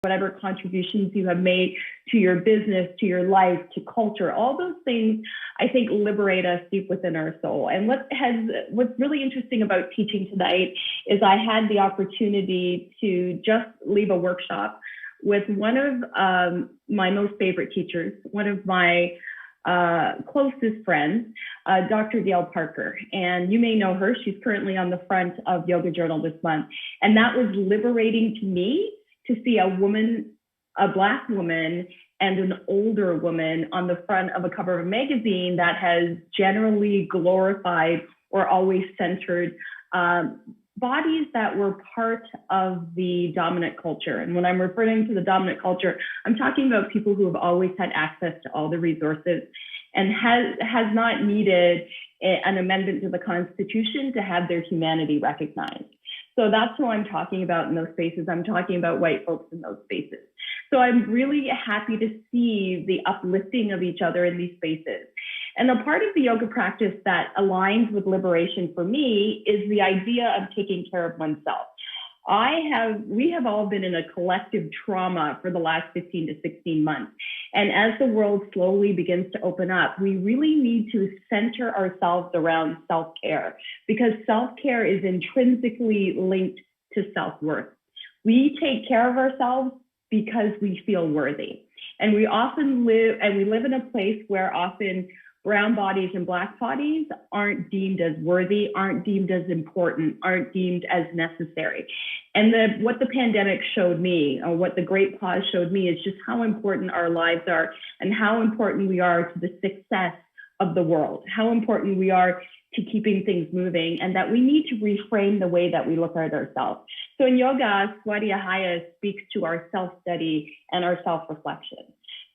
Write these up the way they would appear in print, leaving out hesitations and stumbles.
whatever contributions you have made to your business, to your life, to culture. All those things, I think, liberate us deep within our soul. And what's really interesting about teaching tonight is I had the opportunity to just leave a workshop with one of my most favorite teachers, one of my closest friends, Dr. Dale Parker. And you may know her. She's currently on the front of Yoga Journal this month. And that was liberating to me to see a woman, a Black woman, and an older woman on the front of a cover of a magazine that has generally glorified or always centered bodies that were part of the dominant culture. And when I'm referring to the dominant culture, I'm talking about people who have always had access to all the resources and has not needed an amendment to the Constitution to have their humanity recognized. So that's who I'm talking about in those spaces. I'm talking about white folks in those spaces. So I'm really happy to see the uplifting of each other in these spaces. And a part of the yoga practice that aligns with liberation for me is the idea of taking care of oneself. We have all been in a collective trauma for the last 15 to 16 months. And as the world slowly begins to open up, we really need to center ourselves around self-care, because self-care is intrinsically linked to self-worth. We take care of ourselves because we feel worthy. And we live in a place where often brown bodies and Black bodies aren't deemed as worthy, aren't deemed as important, aren't deemed as necessary. And what the pandemic showed me, or what the Great Pause showed me, is just how important our lives are and how important we are to the success of the world, how important we are to keeping things moving, and that we need to reframe the way that we look at ourselves. So in yoga, Swadhyaya speaks to our self-study and our self-reflection.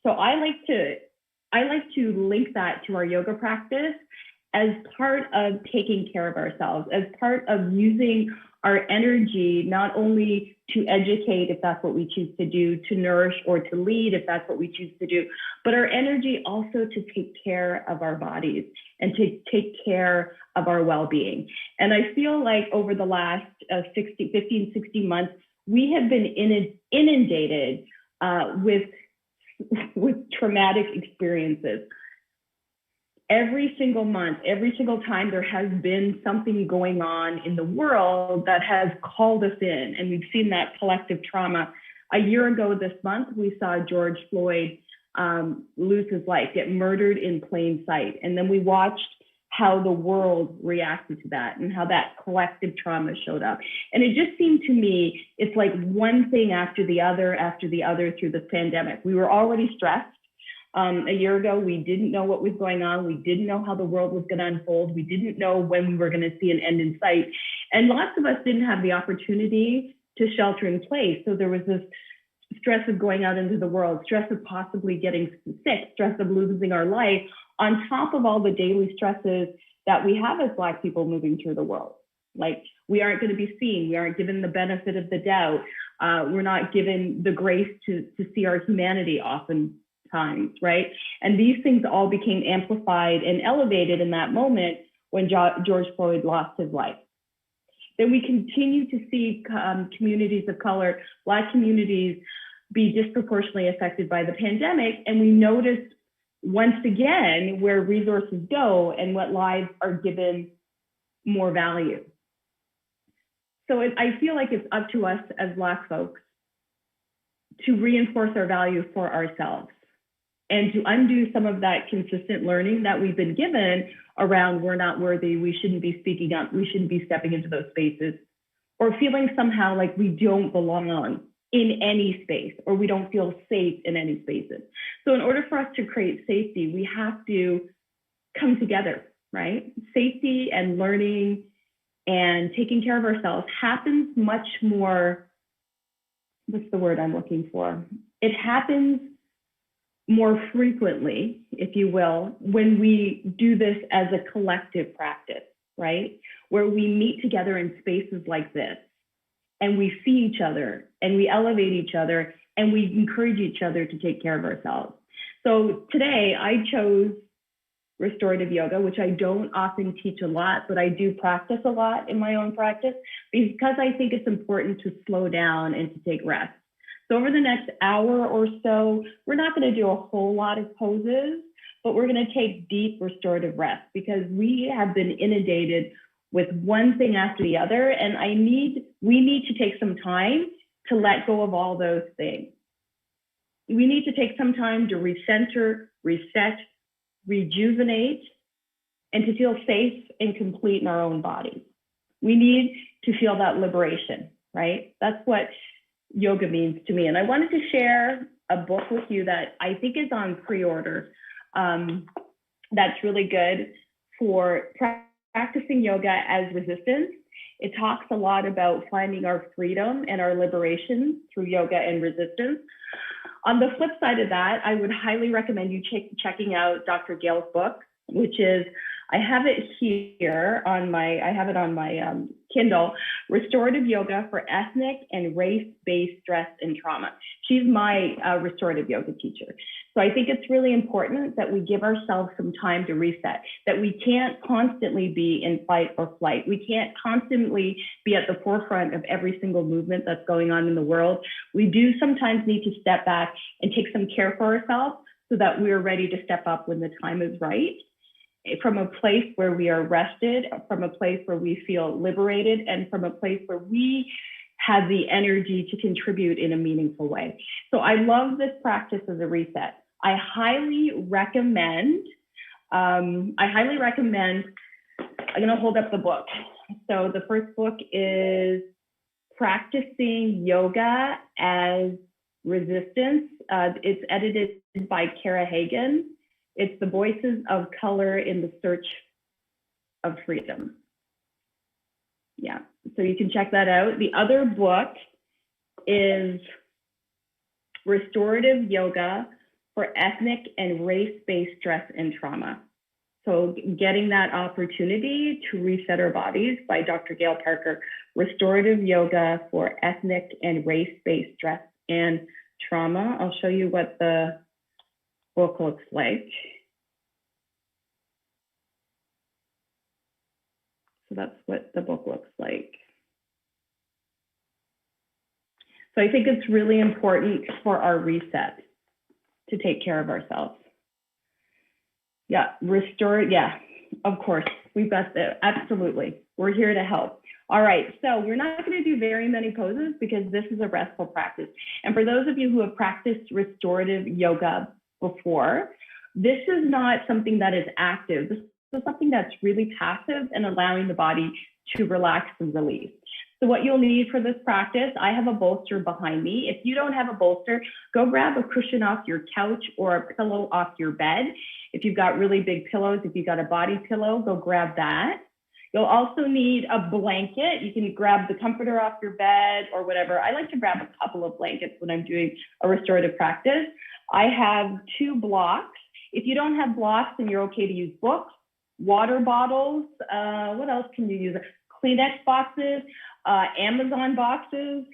So I like to link that to our yoga practice as part of taking care of ourselves, as part of using our energy, not only to educate, if that's what we choose to do, to nourish or to lead, if that's what we choose to do, but our energy also to take care of our bodies and to take care of our well-being. And I feel like over the last 15, 16 months, we have been inundated with traumatic experiences. Every single month, every single time, there has been something going on in the world that has called us in, and we've seen that collective trauma. A year ago this month, we saw George Floyd lose his life, get murdered in plain sight. And then we watched how the world reacted to that and how that collective trauma showed up. And it just seemed to me, it's like one thing after the other through this pandemic. We were already stressed. A year ago, we didn't know what was going on. We didn't know how the world was going to unfold. We didn't know when we were going to see an end in sight. And lots of us didn't have the opportunity to shelter in place. So there was this stress of going out into the world, stress of possibly getting sick, stress of losing our life, on top of all the daily stresses that we have as Black people moving through the world. Like, we aren't going to be seen. We aren't given the benefit of the doubt. We're not given the grace to see our humanity oftentimes, right? And these things all became amplified and elevated in that moment when George Floyd lost his life. Then we continue to see communities of color, Black communities, be disproportionately affected by the pandemic. And we noticed once again where resources go and what lives are given more value. So I feel like it's up to us as Black folks to reinforce our value for ourselves and to undo some of that consistent learning that we've been given around we're not worthy, we shouldn't be speaking up, we shouldn't be stepping into those spaces, or feeling somehow like we don't belong in any space, or we don't feel safe in any spaces. So in order for us to create safety, we have to come together, right? Safety and learning and taking care of ourselves happens much more, what's the word I'm looking for? It happens more frequently, if you will, when we do this as a collective practice, right? Where we meet together in spaces like this, and we see each other, and we elevate each other, and we encourage each other to take care of ourselves. So today I chose restorative yoga, which I don't often teach a lot, but I do practice a lot in my own practice, because I think it's important to slow down and to take rest. So over the next hour or so, we're not going to do a whole lot of poses, but we're going to take deep restorative rest because we have been inundated with one thing after the other. And we need to take some time to let go of all those things. We need to take some time to recenter, reset, rejuvenate, and to feel safe and complete in our own bodies. We need to feel that liberation, right? That's what yoga means to me. And I wanted to share a book with you that I think is on pre-order. That's really good for practicing yoga as resistance. It talks a lot about finding our freedom and our liberation through yoga and resistance. On the flip side of that, I would highly recommend you checking out Dr. Gail's book, which is, I have it here on my Kindle, Restorative Yoga for Ethnic and Race-Based Stress and Trauma. She's my restorative yoga teacher. So I think it's really important that we give ourselves some time to reset, that we can't constantly be in fight or flight. We can't constantly be at the forefront of every single movement that's going on in the world. We do sometimes need to step back and take some care for ourselves so that we're ready to step up when the time is right, from a place where we are rested, from a place where we feel liberated, and from a place where we have the energy to contribute in a meaningful way. So I love this practice as a reset. I highly recommend, I'm gonna hold up the book. So the first book is Practicing Yoga as Resistance. It's edited by Kara Hagen. It's The Voices of Color in the Search of Freedom. Yeah, so you can check that out. The other book is Restorative Yoga for Ethnic and Race-Based Stress and Trauma. So getting that opportunity to reset our bodies by Dr. Gail Parker, Restorative Yoga for Ethnic and Race-Based Stress and Trauma. I'll show you what the book looks like. So that's what the book looks like. So I think it's really important for our reset to take care of ourselves. Yeah, restore, yeah, of course, we've got the, absolutely. We're here to help. All right, so we're not going to do very many poses because this is a restful practice. And for those of you who have practiced restorative yoga before, this is not something that is active. This is something that's really passive and allowing the body to relax and release. So what you'll need for this practice, I have a bolster behind me. If you don't have a bolster, go grab a cushion off your couch or a pillow off your bed. If you've got really big pillows, if you've got a body pillow, go grab that. You'll also need a blanket. You can grab the comforter off your bed or whatever. I like to grab a couple of blankets when I'm doing a restorative practice. I have 2 blocks. If you don't have blocks, then you're okay to use books, water bottles. What else can you use? Kleenex boxes, Amazon boxes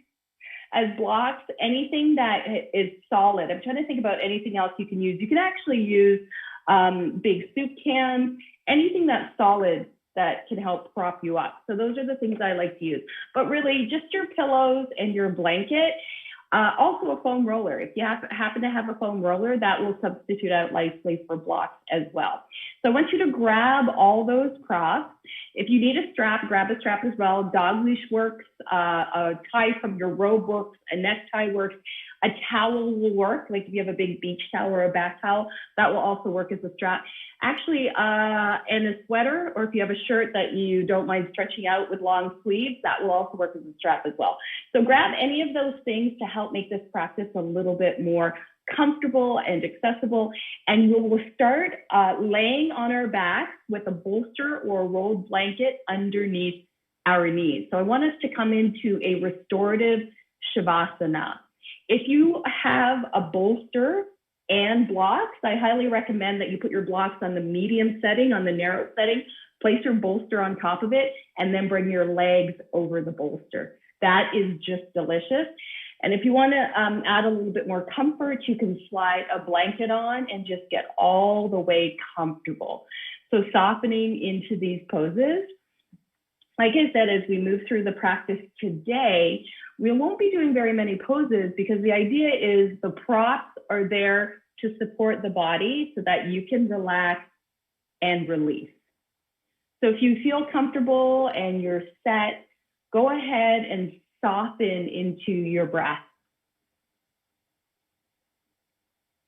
as blocks, anything that is solid. I'm trying to think about anything else you can use. You can actually use big soup cans, anything that's solid that can help prop you up. So those are the things I like to use. But really, just your pillows and your blanket. Also a foam roller. If you happen to have a foam roller, that will substitute out nicely for blocks as well. So I want you to grab all those props. If you need a strap, grab a strap as well. Dog leash works, a tie from your robe works, a necktie works, a towel will work. Like if you have a big beach towel or a bath towel, that will also work as a strap. Actually, and a sweater, or if you have a shirt that you don't mind stretching out with long sleeves, that will also work as a strap as well. So grab any of those things to help make this practice a little bit more comfortable and accessible. And we will start laying on our backs with a bolster or a rolled blanket underneath our knees. So I want us to come into a restorative Shavasana. If you have a bolster and blocks, I highly recommend that you put your blocks on the medium setting, on the narrow setting, place your bolster on top of it, and then bring your legs over the bolster. That is just delicious. And if you want to add a little bit more comfort, you can slide a blanket on and just get all the way comfortable. So softening into these poses. Like I said, as we move through the practice today, We won't be doing very many poses because the idea is the props are there to support the body so that you can relax and release. So if you feel comfortable and you're set, go ahead and soften into your breath.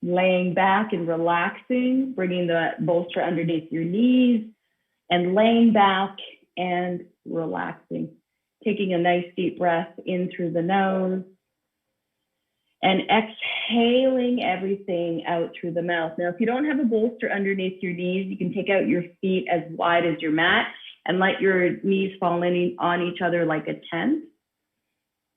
Laying back and relaxing, bringing the bolster underneath your knees, and laying back and relaxing. Taking a nice deep breath in through the nose and exhaling everything out through the mouth. Now, if you don't have a bolster underneath your knees, you can take out your feet as wide as your mat and let your knees fall in on each other like a tent.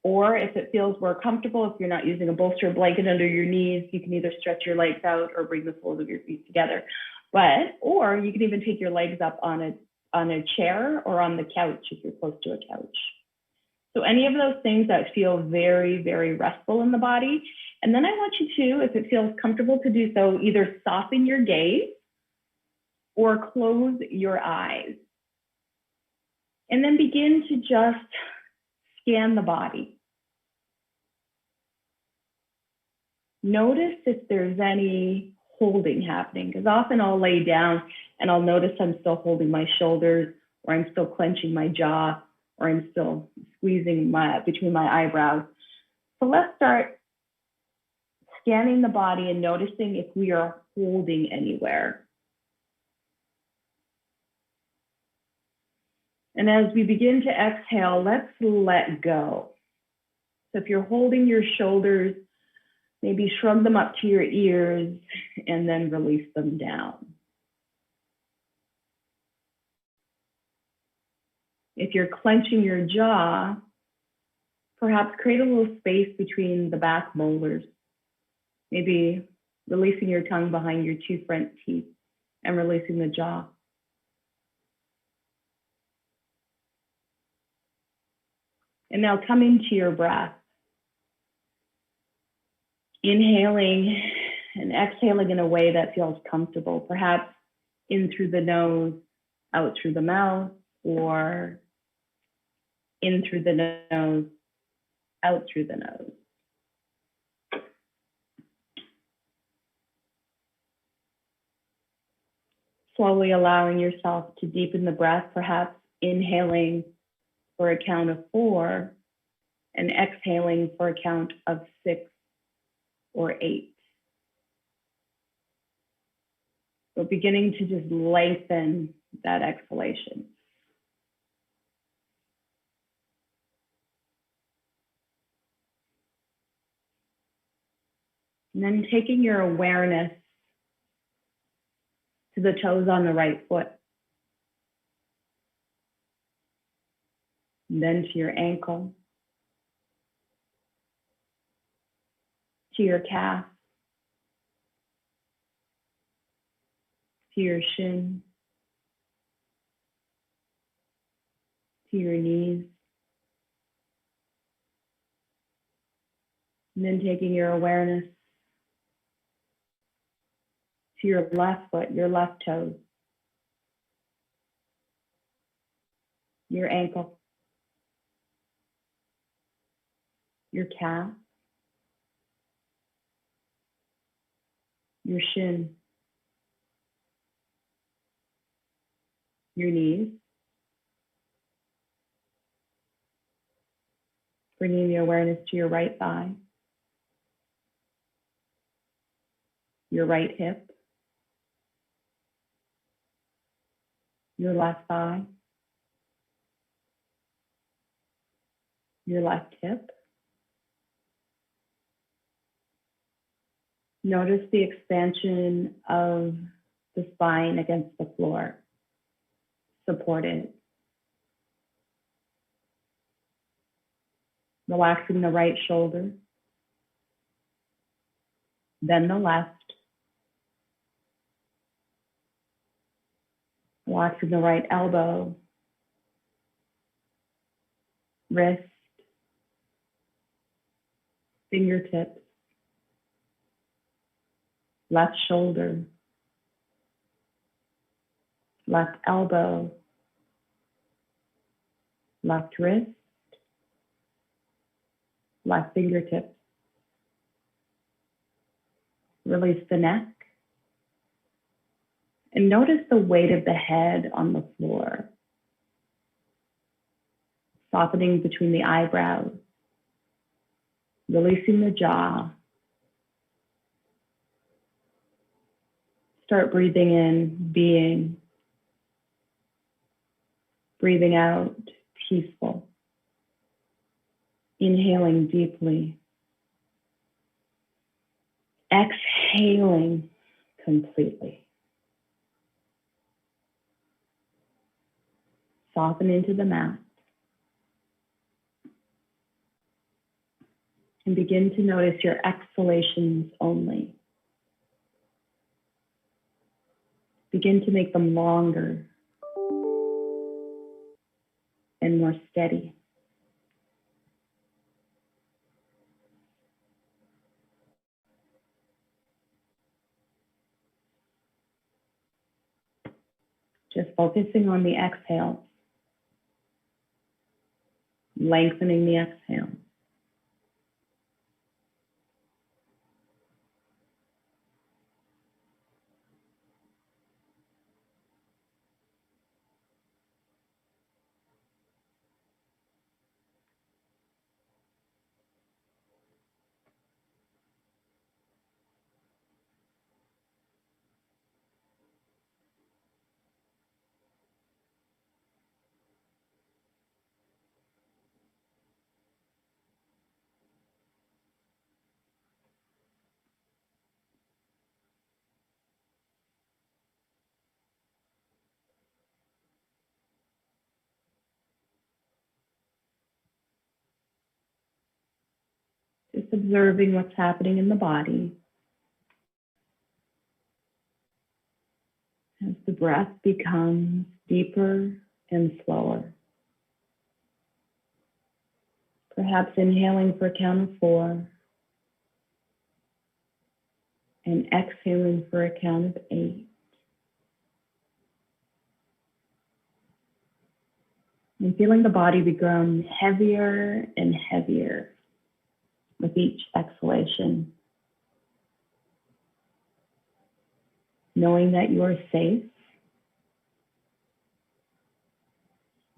Or if it feels more comfortable, if you're not using a bolster blanket under your knees, you can either stretch your legs out or bring the soles of your feet together. Or you can even take your legs up on a chair or on the couch if you're close to a couch. So any of those things that feel very, very restful in the body. And then I want you to, if it feels comfortable to do so, either soften your gaze or close your eyes. And then begin to just scan the body. Notice if there's any holding happening, because often I'll lay down and I'll notice I'm still holding my shoulders, or I'm still clenching my jaw, or I'm still squeezing between my eyebrows. So let's start scanning the body and noticing if we are holding anywhere. And as we begin to exhale, let's let go. So if you're holding your shoulders, maybe shrug them up to your ears and then release them down. If you're clenching your jaw, perhaps create a little space between the back molars, maybe releasing your tongue behind your two front teeth and releasing the jaw. And now come into your breath. Inhaling and exhaling in a way that feels comfortable, perhaps in through the nose, out through the mouth, or in through the nose, out through the nose. Slowly allowing yourself to deepen the breath, perhaps inhaling for a count of 4 and exhaling for a count of 6 or 8. So beginning to just lengthen that exhalation. And then taking your awareness to the toes on the right foot. And then to your ankle, to your calf, to your shin, to your knees. And then taking your awareness to your left foot, your left toe, your ankle, your calf, your shin, your knees. Bringing the awareness to your right thigh, your right hip, your left thigh, your left hip. Notice the expansion of the spine against the floor, supported. Relaxing the right shoulder, then the left. Relaxing the right elbow, wrist, fingertips, left shoulder, left elbow, left wrist, left fingertips. Release the neck. And notice the weight of the head on the floor. Softening between the eyebrows. Releasing the jaw. Start breathing in, being. Breathing out, peaceful. Inhaling deeply. Exhaling completely. Soften into the mat. And begin to notice your exhalations only. Begin to make them longer and more steady. Just focusing on the exhale, lengthening the exhale. Just observing what's happening in the body as the breath becomes deeper and slower. Perhaps inhaling for a count of 4 and exhaling for a count of 8. And feeling the body become heavier and heavier with each exhalation. Knowing that you are safe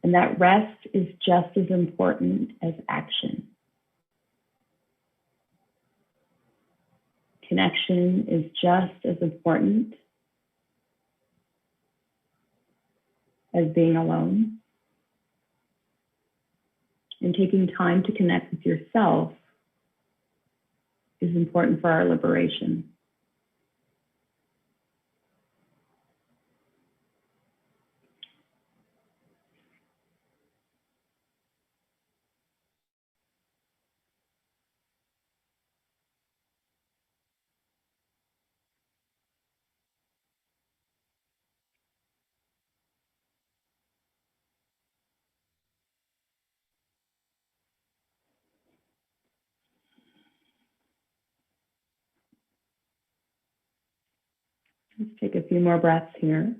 and that rest is just as important as action. Connection is just as important as being alone. And taking time to connect with yourself is important for our liberation. Let's take a few more breaths here.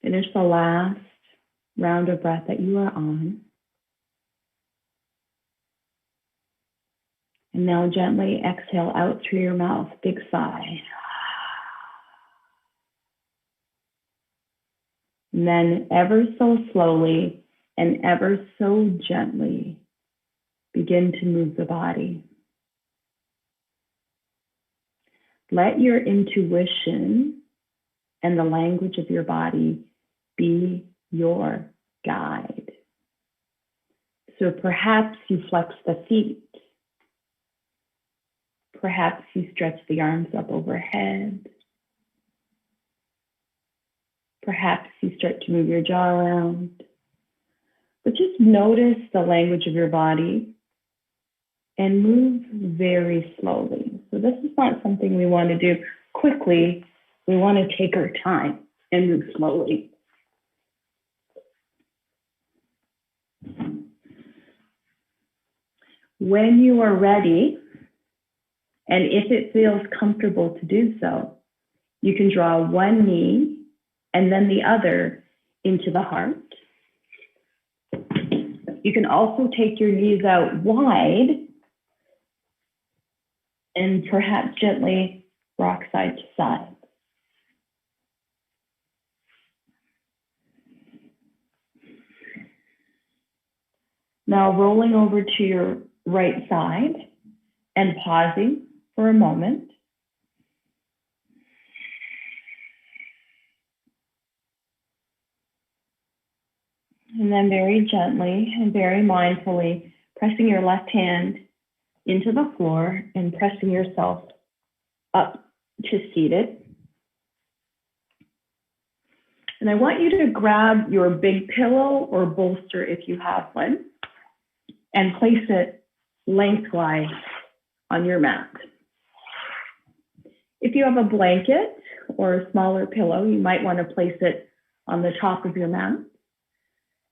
Finish the last round of breath that you are on. And now gently exhale out through your mouth, big sigh. And then ever so slowly and ever so gently begin to move the body. Let your intuition and the language of your body be your guide. So perhaps you flex the feet. Perhaps you stretch the arms up overhead. Perhaps you start to move your jaw around. But just notice the language of your body and move very slowly. So this is not something we want to do quickly. We want to take our time and move slowly. When you are ready, and if it feels comfortable to do so, you can draw one knee and then the other into the heart. You can also take your knees out wide and perhaps gently rock side to side. Now rolling over to your right side and pausing for a moment. And then very gently and very mindfully pressing your left hand into the floor and pressing yourself up to seated. And I want you to grab your big pillow or bolster if you have one and place it lengthwise on your mat. If you have a blanket or a smaller pillow, you might want to place it on the top of your mat.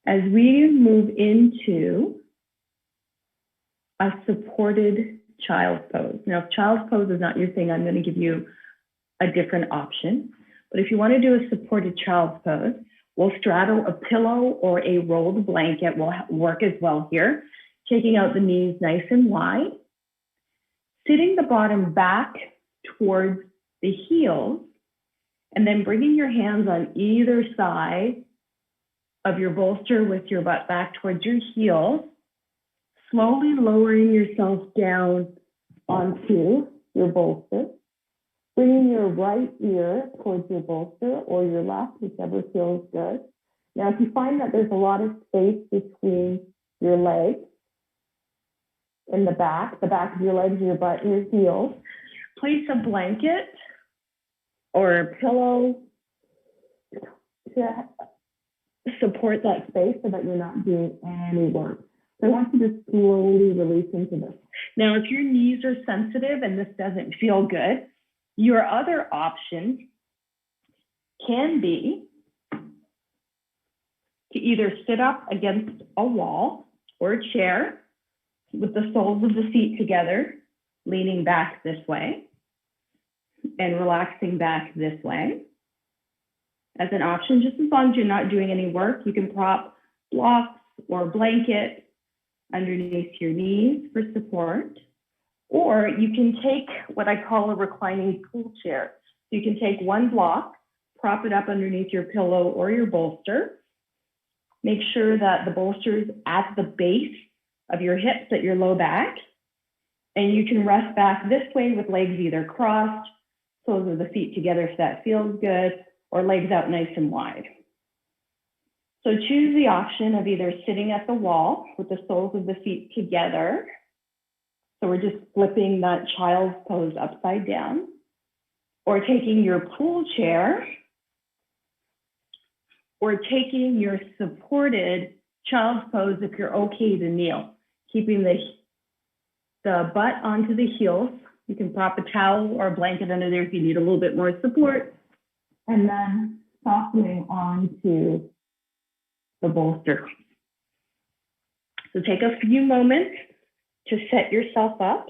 As we move into a supported child's pose. Now, if child's pose is not your thing, I'm going to give you a different option. But if you want to do a supported child's pose, we'll straddle a pillow or a rolled blanket will work as well here. Taking out the knees nice and wide. Sitting the bottom back towards the heels, and then bringing your hands on either side of your bolster with your butt back towards your heels, slowly lowering yourself down onto your bolster, bringing your right ear towards your bolster or your left, whichever feels good. Now, if you find that there's a lot of space between your legs and the back of your legs, your butt, and your heels, place a blanket or a pillow to support that space so that you're not doing any work. So I want you to slowly release into this. Now, if your knees are sensitive and this doesn't feel good, your other option can be to either sit up against a wall or a chair with the soles of the feet together, leaning back this way and relaxing back this way. As an option, just as long as you're not doing any work, you can prop blocks or blanket underneath your knees for support. Or you can take what I call a reclining pool chair. So you can take one block, prop it up underneath your pillow or your bolster. Make sure that the bolster is at the base of your hips at your low back. And you can rest back this way with legs either crossed, soles of the feet together if that feels good, or legs out nice and wide. So choose the option of either sitting at the wall with the soles of the feet together. So we're just flipping that child's pose upside down, or taking your pool chair, or taking your supported child's pose if you're okay to kneel, keeping the butt onto the heels. You can prop a towel or a blanket under there if you need a little bit more support, and then softening onto the bolster. So take a few moments to set yourself up.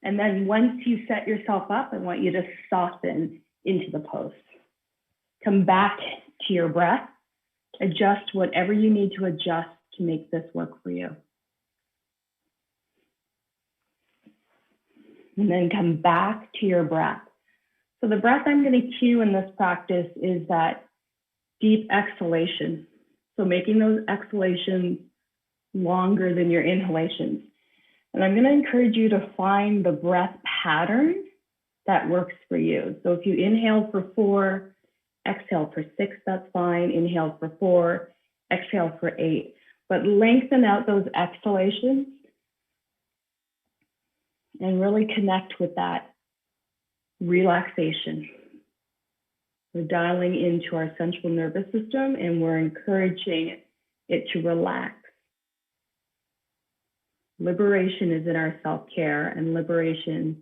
And then once you set yourself up, I want you to soften into the pose. Come back to your breath. Adjust whatever you need to adjust to make this work for you. And then come back to your breath. So the breath I'm going to cue in this practice is that deep exhalation. So making those exhalations longer than your inhalations. And I'm going to encourage you to find the breath pattern that works for you. So if you inhale for 4, exhale for 6, that's fine. Inhale for 4, exhale for 8. But lengthen out those exhalations and really connect with that relaxation. We're dialing into our central nervous system and we're encouraging it to relax. Liberation is in our self-care, and liberation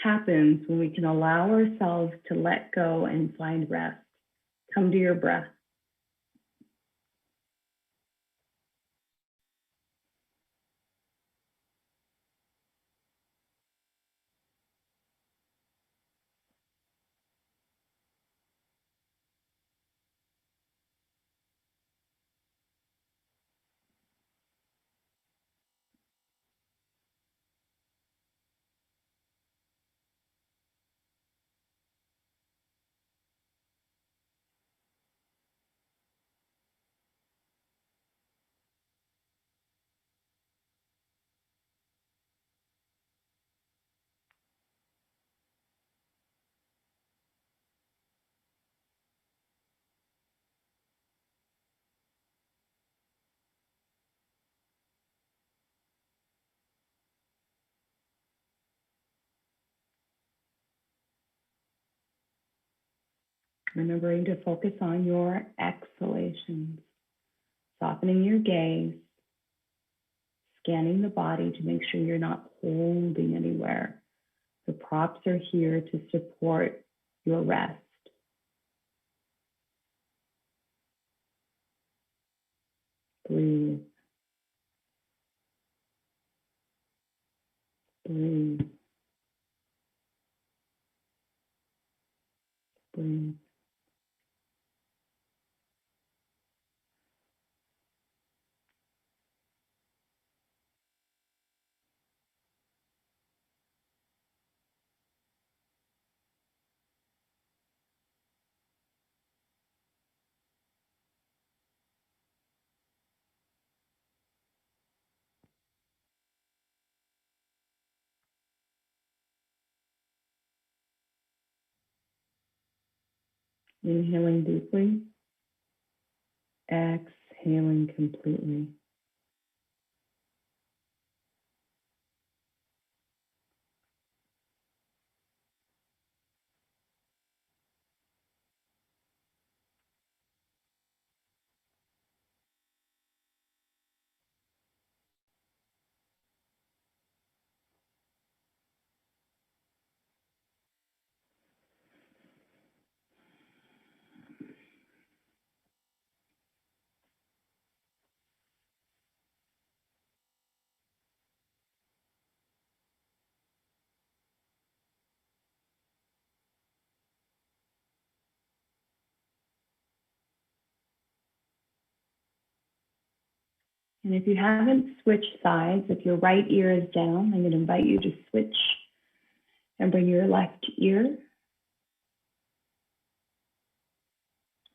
happens when we can allow ourselves to let go and find rest. Come to your breath. Remembering to focus on your exhalations, softening your gaze, scanning the body to make sure you're not holding anywhere. The props are here to support your rest. Breathe. Breathe. Breathe. Inhaling deeply, exhaling completely. And if you haven't switched sides, if your right ear is down, I'm going to invite you to switch and bring your left ear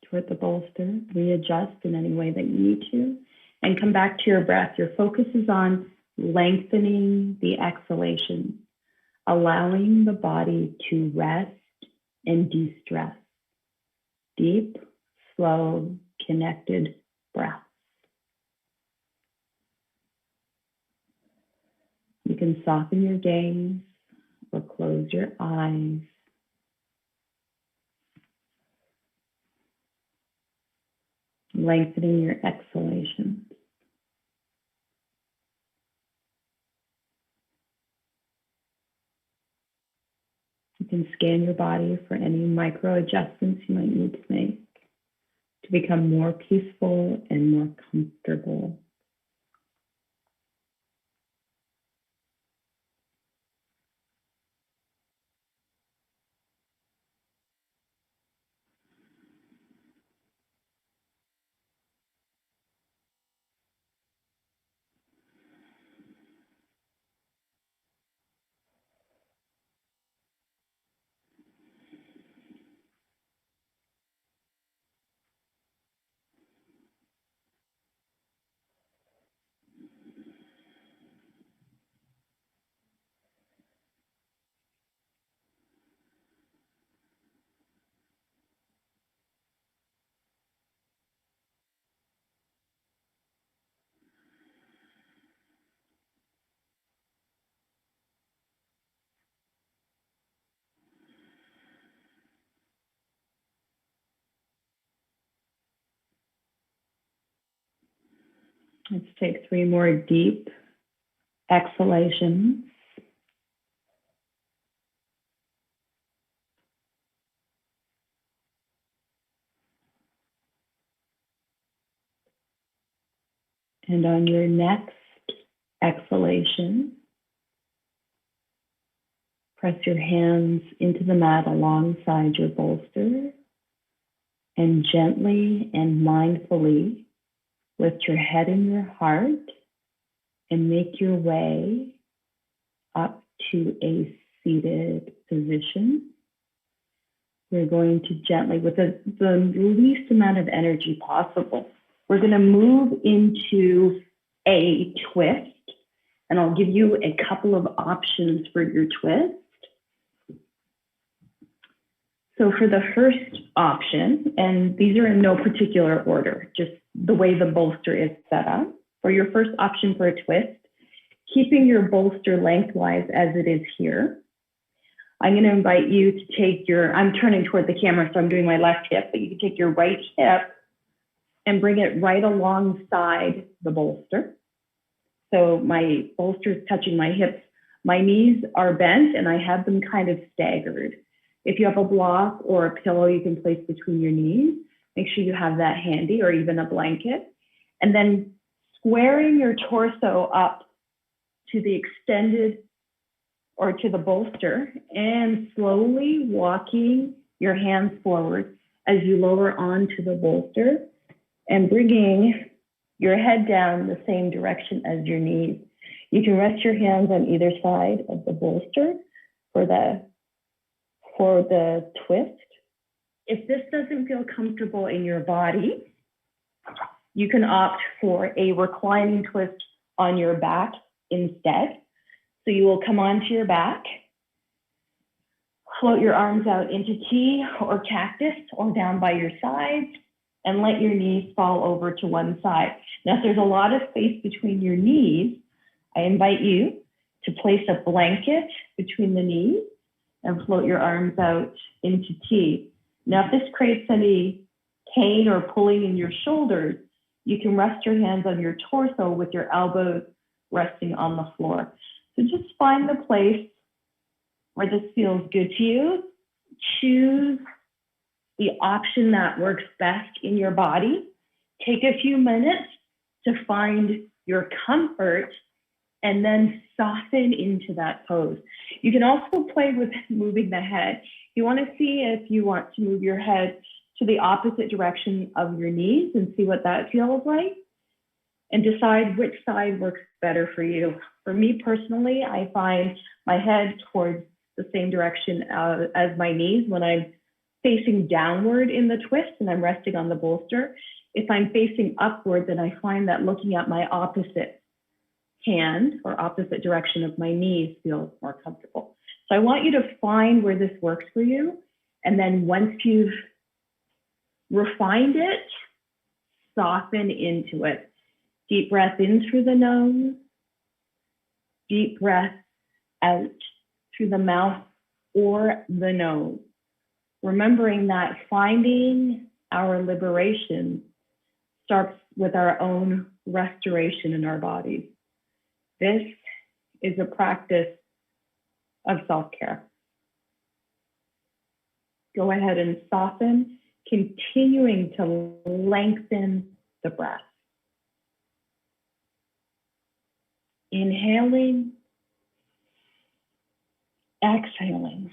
toward the bolster. Readjust in any way that you need to, and come back to your breath. Your focus is on lengthening the exhalation, allowing the body to rest and de-stress. Deep, slow, connected breath. You can soften your gaze or close your eyes. Lengthening your exhalation. You can scan your body for any micro adjustments you might need to make to become more peaceful and more comfortable. Let's take 3 more deep exhalations. And on your next exhalation, press your hands into the mat alongside your bolster and gently and mindfully lift your head and your heart and make your way up to a seated position. We're going to gently, with the least amount of energy possible, we're going to move into a twist, and I'll give you a couple of options for your twist. So for the first option, and these are in no particular order, just the way the bolster is set up. For your first option for a twist, keeping your bolster lengthwise as it is here, I'm going to invite you to take your, I'm turning toward the camera, so I'm doing my left hip, but you can take your right hip and bring it right alongside the bolster. So my bolster is touching my hips. My knees are bent and I have them kind of staggered. If you have a block or a pillow you can place between your knees, make sure you have that handy, or even a blanket. And then squaring your torso up to the extended or to the bolster, and slowly walking your hands forward as you lower onto the bolster and bringing your head down the same direction as your knees. You can rest your hands on either side of the bolster for the twist. If this doesn't feel comfortable in your body, you can opt for a reclining twist on your back instead. So you will come onto your back, float your arms out into T or cactus or down by your sides, and let your knees fall over to one side. Now, if there's a lot of space between your knees, I invite you to place a blanket between the knees and float your arms out into T. Now, if this creates any pain or pulling in your shoulders, you can rest your hands on your torso with your elbows resting on the floor. So just find the place where this feels good to you. Choose the option that works best in your body. Take a few minutes to find your comfort and then soften into that pose. You can also play with moving the head. You want to see if you want to move your head to the opposite direction of your knees and see what that feels like, and decide which side works better for you. For me personally, I find my head towards the same direction as my knees when I'm facing downward in the twist and I'm resting on the bolster. If I'm facing upward, then I find that looking at my opposite hand or opposite direction of my knees feels more comfortable. So I want you to find where this works for you. And then once you've refined it, soften into it. Deep breath in through the nose, deep breath out through the mouth or the nose. Remembering that finding our liberation starts with our own restoration in our bodies. This is a practice of self-care. Go ahead and soften, continuing to lengthen the breath. Inhaling, exhaling.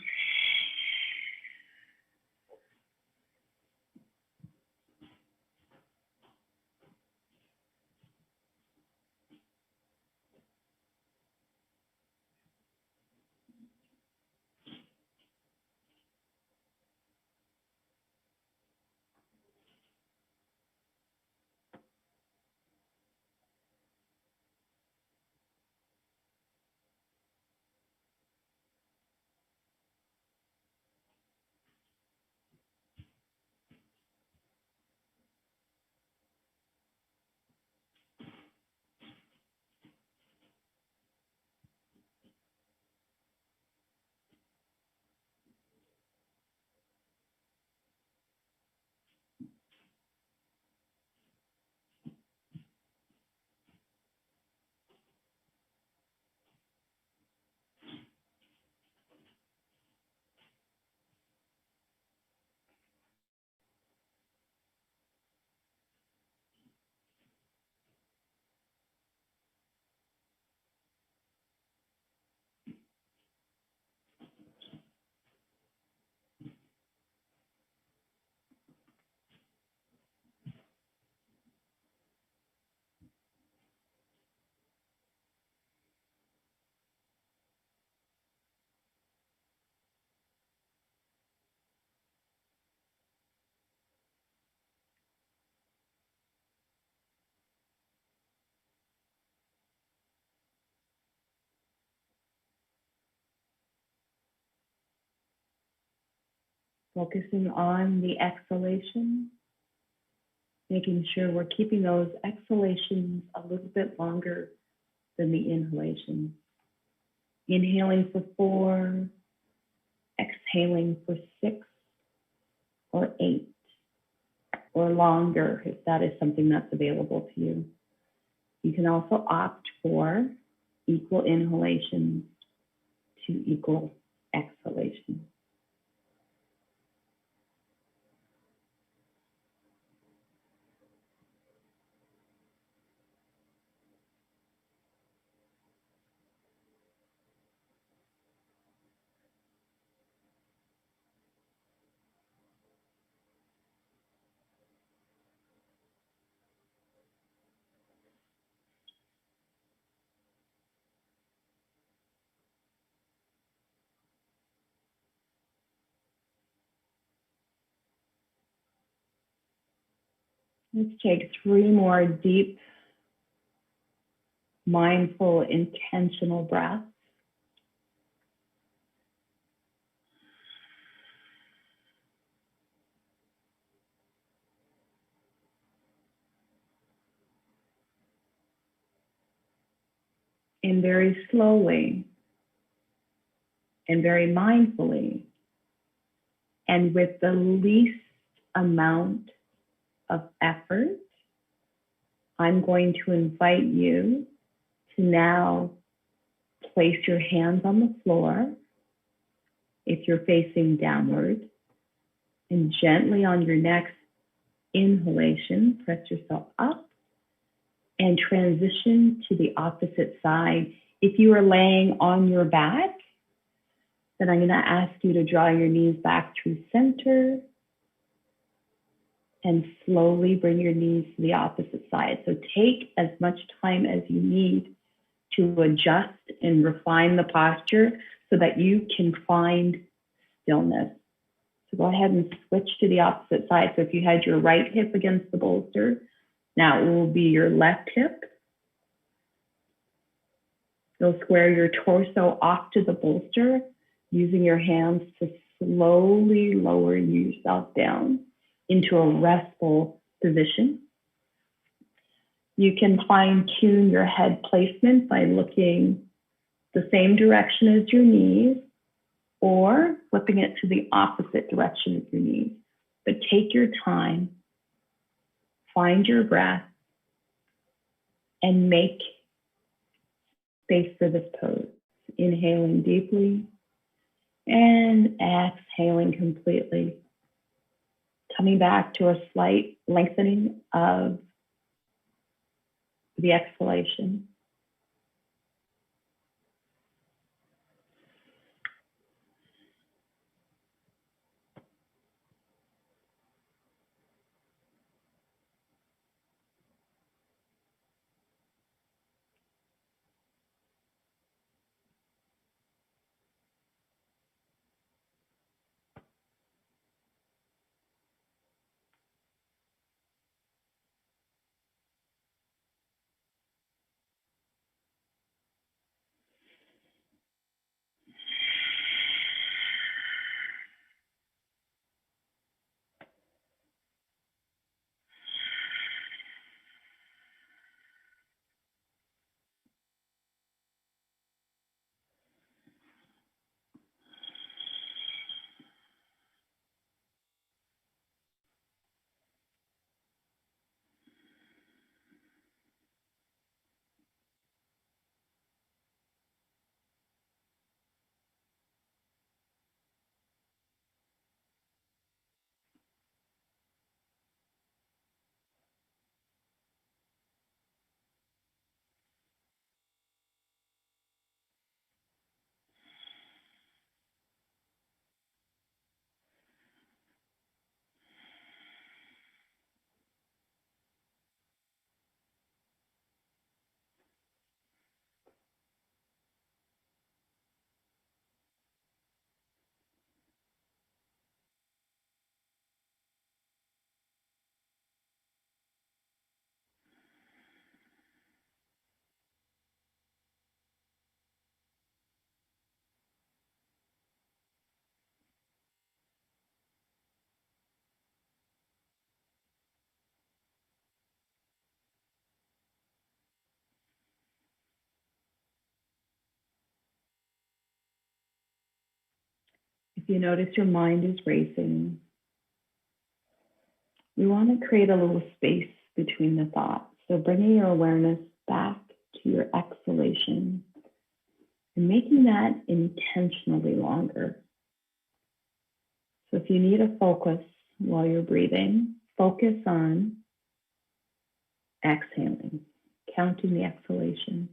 Focusing on the exhalation, making sure we're keeping those exhalations a little bit longer than the inhalation. Inhaling for 4, exhaling for 6 or 8 or longer if that is something that's available to you. You can also opt for equal inhalations to equal exhalations. Let's take 3 more deep, mindful, intentional breaths. And very slowly and very mindfully and with the least amount of effort, I'm going to invite you to now place your hands on the floor if you're facing downward, and gently on your next inhalation, press yourself up and transition to the opposite side. If you are laying on your back, then I'm going to ask you to draw your knees back through center and slowly bring your knees to the opposite side. So take as much time as you need to adjust and refine the posture so that you can find stillness. So go ahead and switch to the opposite side. So if you had your right hip against the bolster, now it will be your left hip. You'll square your torso off to the bolster, using your hands to slowly lower yourself down into a restful position. You can fine tune your head placement by looking the same direction as your knees or flipping it to the opposite direction of your knees. But take your time, find your breath, and make space for this pose. Inhaling deeply and exhaling completely. Coming back to a slight lengthening of the exhalation. If you notice your mind is racing, we want to create a little space between the thoughts. So bringing your awareness back to your exhalation and making that intentionally longer. So if you need a focus while you're breathing, focus on exhaling, counting the exhalation.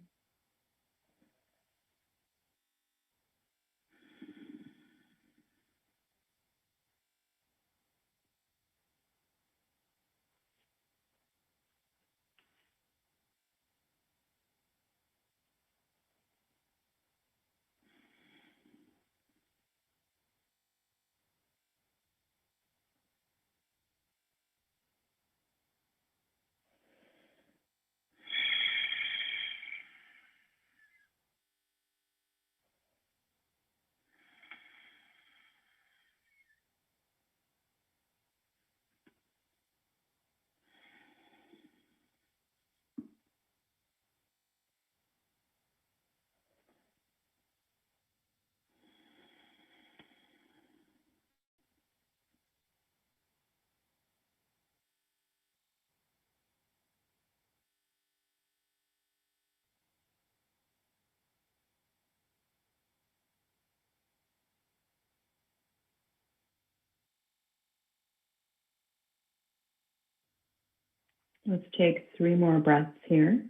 Let's take 3 more breaths here.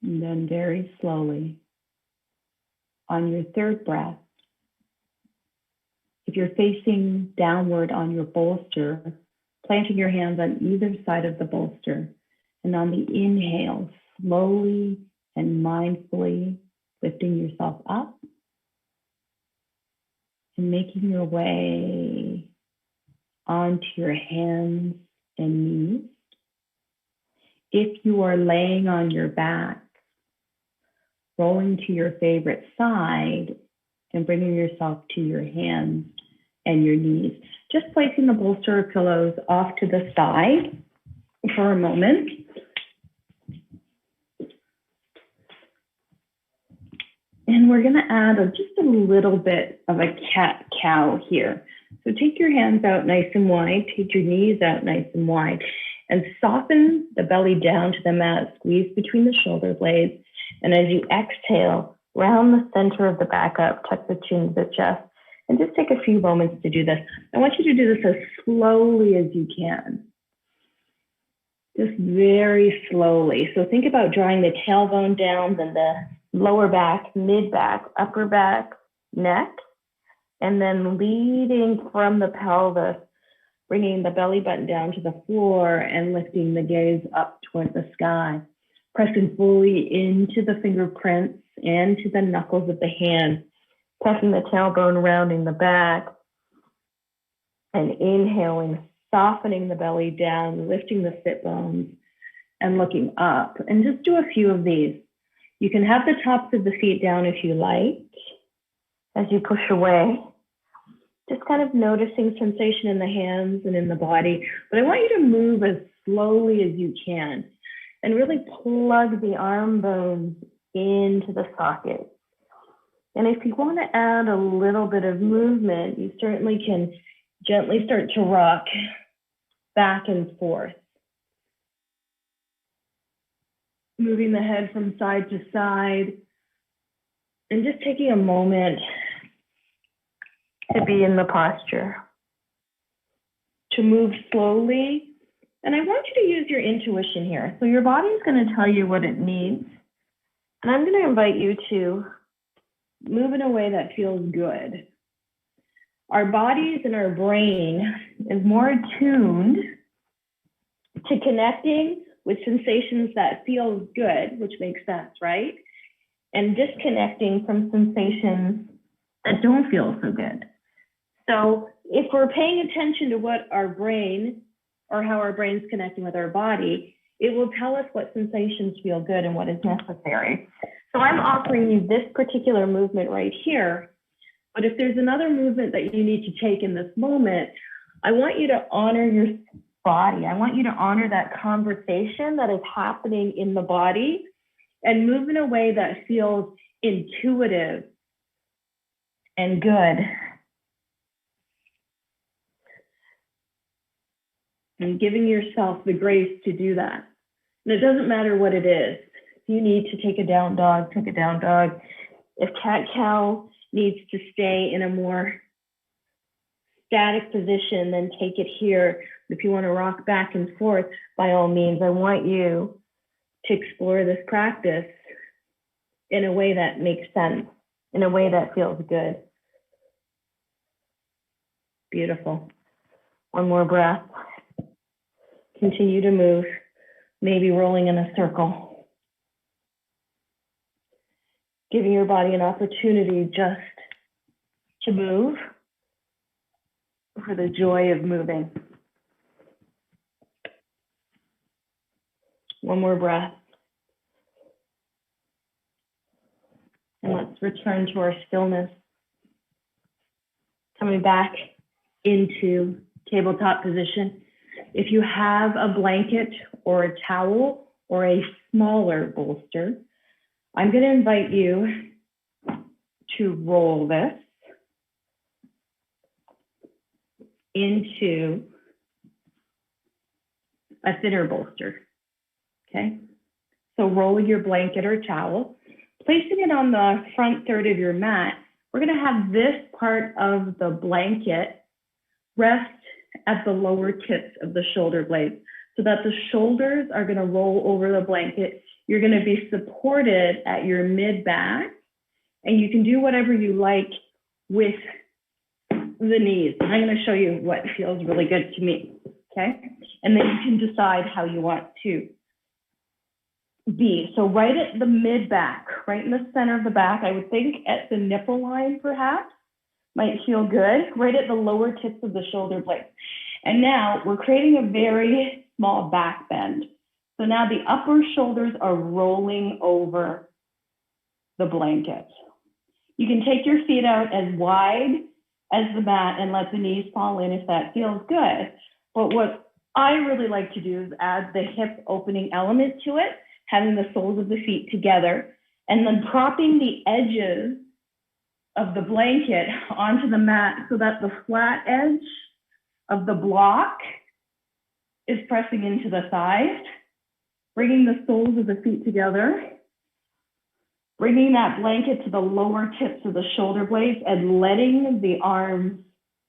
And then very slowly, on your 3rd breath, if you're facing downward on your bolster, planting your hands on either side of the bolster. And on the inhale, slowly and mindfully lifting yourself up and making your way onto your hands and knees. If you are laying on your back, rolling to your favorite side and bringing yourself to your hands and your knees. Just placing the bolster or pillows off to the side for a moment. And we're going to add just a little bit of a cat-cow here. So take your hands out nice and wide, take your knees out nice and wide, and soften the belly down to the mat, squeeze between the shoulder blades. And as you exhale, round the center of the back up, tuck the chin to the chest, and just take a few moments to do this. I want you to do this as slowly as you can. Just very slowly. So think about drawing the tailbone down, then the lower back, mid back, upper back, neck, and then leading from the pelvis, bringing the belly button down to the floor and lifting the gaze up toward the sky. Pressing fully into the fingerprints and to the knuckles of the hand, pressing the tailbone, rounding the back, and inhaling, softening the belly down, lifting the sit bones, and looking up. And just do a few of these. You can have the tops of the feet down if you like, as you push away. Just kind of noticing sensation in the hands and in the body. But I want you to move as slowly as you can and really plug the arm bones into the socket. And if you want to add a little bit of movement, you certainly can gently start to rock back and forth. Moving the head from side to side, and just taking a moment to be in the posture. To move slowly. And I want you to use your intuition here. So your body's going to tell you what it needs. And I'm going to invite you to move in a way that feels good. Our bodies and our brain is more attuned to connecting with sensations that feel good, which makes sense, right? And disconnecting from sensations that don't feel so good. So if we're paying attention to what our brain or how our brain's connecting with our body, it will tell us what sensations feel good and what is necessary. So I'm offering you this particular movement right here, but if there's another movement that you need to take in this moment, I want you to honor body. I want you to honor that conversation that is happening in the body and move in a way that feels intuitive and good. And giving yourself the grace to do that. And it doesn't matter what it is. If you need to take a down dog, take a down dog. If cat-cow needs to stay in a more static position, then take it here. If you want to rock back and forth, by all means, I want you to explore this practice in a way that makes sense, in a way that feels good. Beautiful. One more breath. Continue to move, maybe rolling in a circle. Giving your body an opportunity just to move for the joy of moving. One more breath. And let's return to our stillness. Coming back into tabletop position. If you have a blanket or a towel or a smaller bolster, I'm going to invite you to roll this into a thinner bolster, okay? So roll your blanket or towel, placing it on the front third of your mat. We're going to have this part of the blanket rest at the lower tips of the shoulder blades so that the shoulders are going to roll over the blanket. You're going to be supported at your mid-back, and you can do whatever you like with the knees. I'm going to show you what feels really good to me, okay? And then you can decide how you want to be. So right at the mid-back, right in the center of the back, I would think at the nipple line perhaps, might feel good, right at the lower tips of the shoulder blades. And now we're creating a very small back bend. So now the upper shoulders are rolling over the blanket. You can take your feet out as wide as the mat and let the knees fall in if that feels good. But what I really like to do is add the hip opening element to it, having the soles of the feet together, and then propping the edges of the blanket onto the mat so that the flat edge of the block is pressing into the thighs, bringing the soles of the feet together, bringing that blanket to the lower tips of the shoulder blades and letting the arms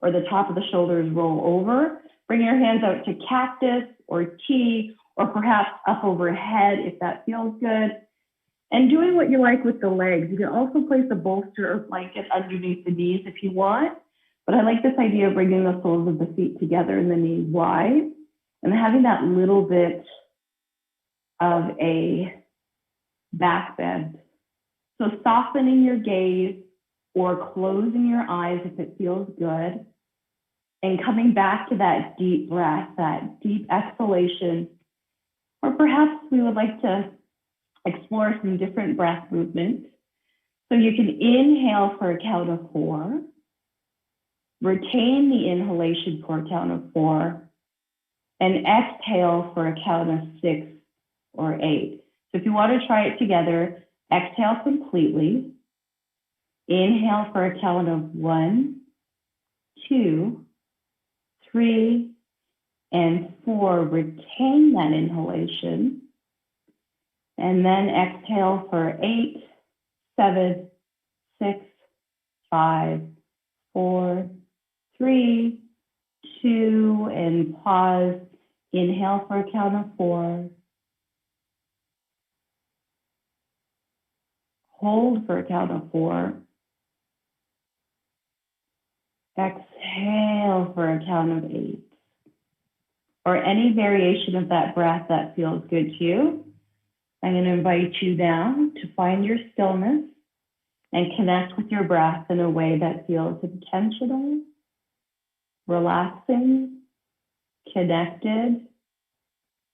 or the top of the shoulders roll over. Bring your hands out to cactus or T, or perhaps up overhead if that feels good. And doing what you like with the legs. You can also place a bolster or blanket underneath the knees if you want. But I like this idea of bringing the soles of the feet together and the knees wide and having that little bit of a back bend. So softening your gaze or closing your eyes if it feels good, and coming back to that deep breath, that deep exhalation. Or perhaps we would like to explore some different breath movements. So you can inhale for a count of 4, retain the inhalation for a count of 4, and exhale for a count of 6 or 8. So if you want to try it together, exhale completely, inhale for a count of 1, 2, 3, and 4. Retain that inhalation. And then exhale for 8, 7, 6, 5, 4, 3, 2, and pause. Inhale for a count of 4. Hold for a count of 4. Exhale for a count of 8. Or any variation of that breath that feels good to you. I'm going to invite you now to find your stillness and connect with your breath in a way that feels intentional, relaxing, connected,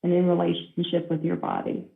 and in relationship with your body.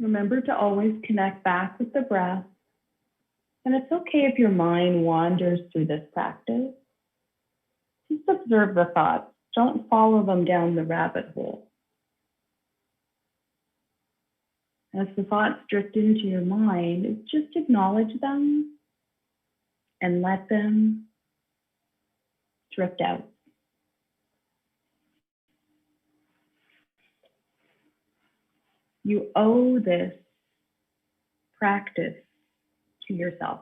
Remember to always connect back with the breath. And it's okay if your mind wanders through this practice. Just observe the thoughts. Don't follow them down the rabbit hole. As the thoughts drift into your mind, just acknowledge them and let them drift out. You owe this practice to yourself.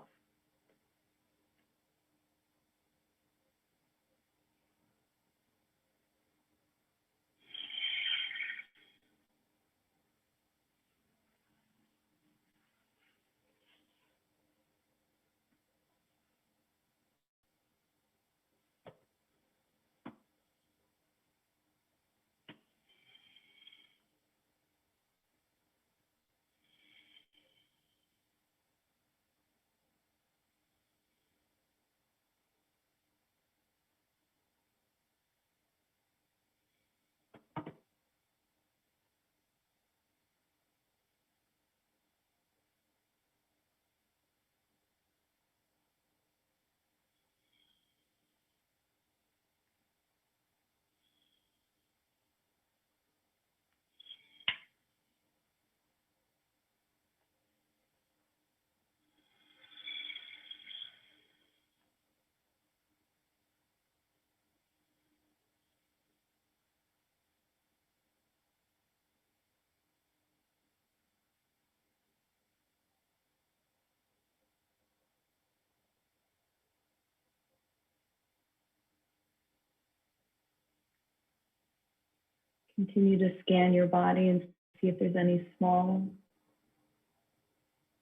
Continue to scan your body and see if there's any small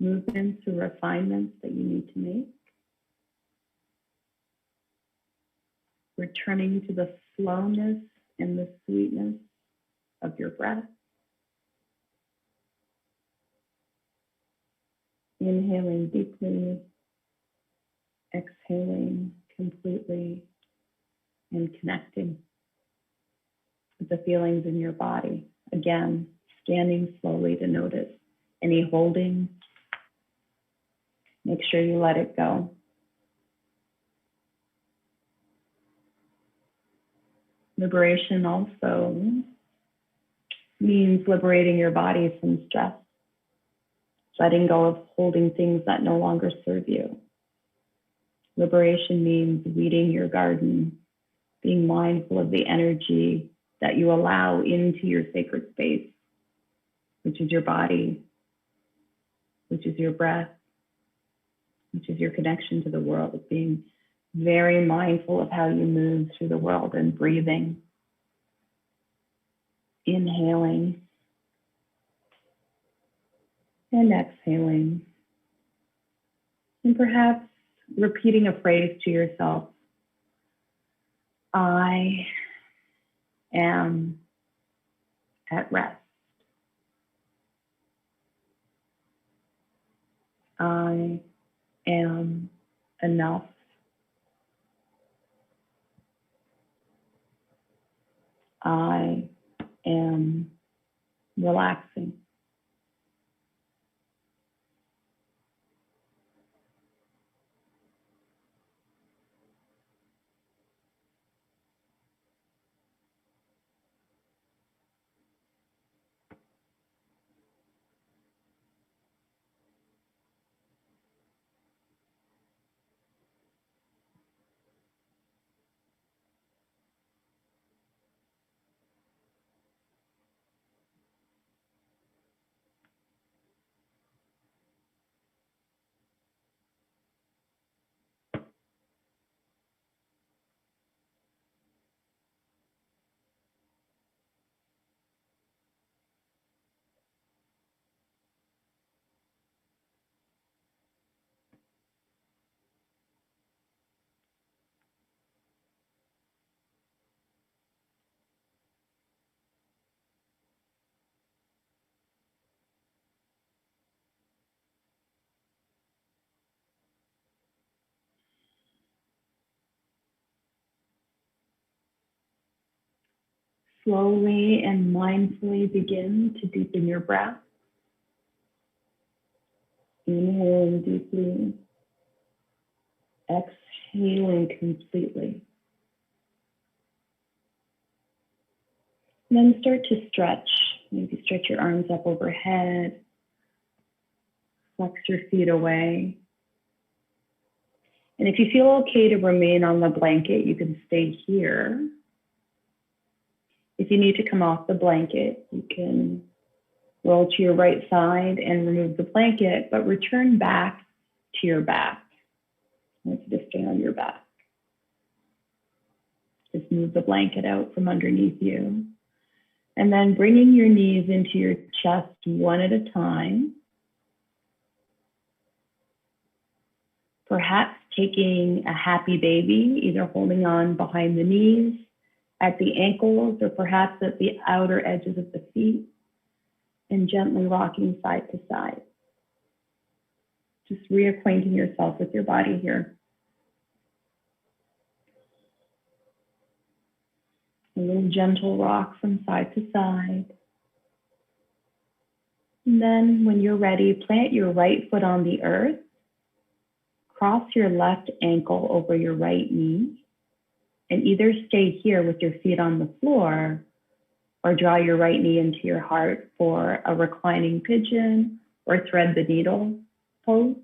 movements or refinements that you need to make. Returning to the slowness and the sweetness of your breath. Inhaling deeply, exhaling completely, and connecting with the feelings in your body. Again, scanning slowly to notice any holding. Make sure you let it go. Liberation also means liberating your body from stress, letting go of holding things that no longer serve you. Liberation means weeding your garden, being mindful of the energy that you allow into your sacred space, which is your body, which is your breath, which is your connection to the world, being very mindful of how you move through the world and breathing, inhaling, and exhaling. And perhaps repeating a phrase to yourself. I am at rest. I am enough. I am relaxing. Slowly and mindfully begin to deepen your breath. Inhaling deeply, exhaling completely. And then start to stretch. Maybe stretch your arms up overhead, flex your feet away. And if you feel okay to remain on the blanket, you can stay here. If you need to come off the blanket, you can roll to your right side and remove the blanket, but return back to your back. I want you to stay on your back. Just move the blanket out from underneath you. And then bringing your knees into your chest one at a time. Perhaps taking a happy baby, either holding on behind the knees, at the ankles, or perhaps at the outer edges of the feet, and gently rocking side to side. Just reacquainting yourself with your body here. A little gentle rock from side to side. And then when you're ready, plant your right foot on the earth. Cross your left ankle over your right knee. And either stay here with your feet on the floor or draw your right knee into your heart for a reclining pigeon or thread the needle pose.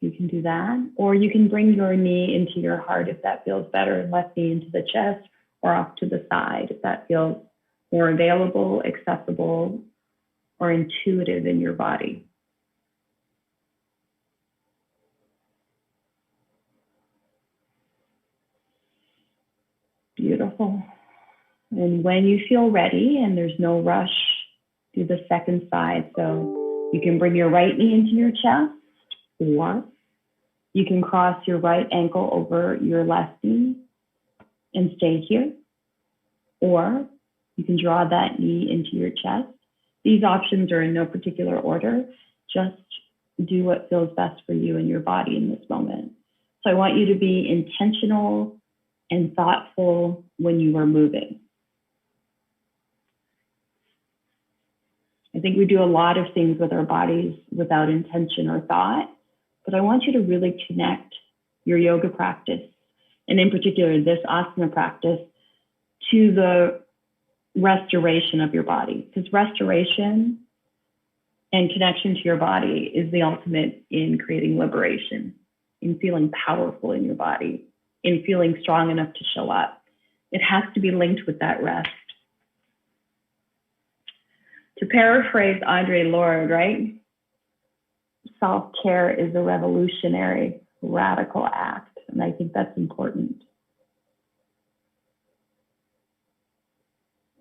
You can do that. Or you can bring your knee into your heart if that feels better, and left knee into the chest or off to the side if that feels more available, accessible, or intuitive in your body. Beautiful. And when you feel ready and there's no rush, do the second side. So you can bring your right knee into your chest, or you can cross your right ankle over your left knee and stay here, or you can draw that knee into your chest. These options are in no particular order. Just do what feels best for you and your body in this moment. So I want you to be intentional and thoughtful when you are moving. I think we do a lot of things with our bodies without intention or thought, but I want you to really connect your yoga practice, and in particular this asana practice, to the restoration of your body, because restoration and connection to your body is the ultimate in creating liberation, in feeling powerful in your body, in feeling strong enough to show up. It has to be linked with that rest. To paraphrase Audre Lorde, right? Self-care is a revolutionary, radical act, and I think that's important.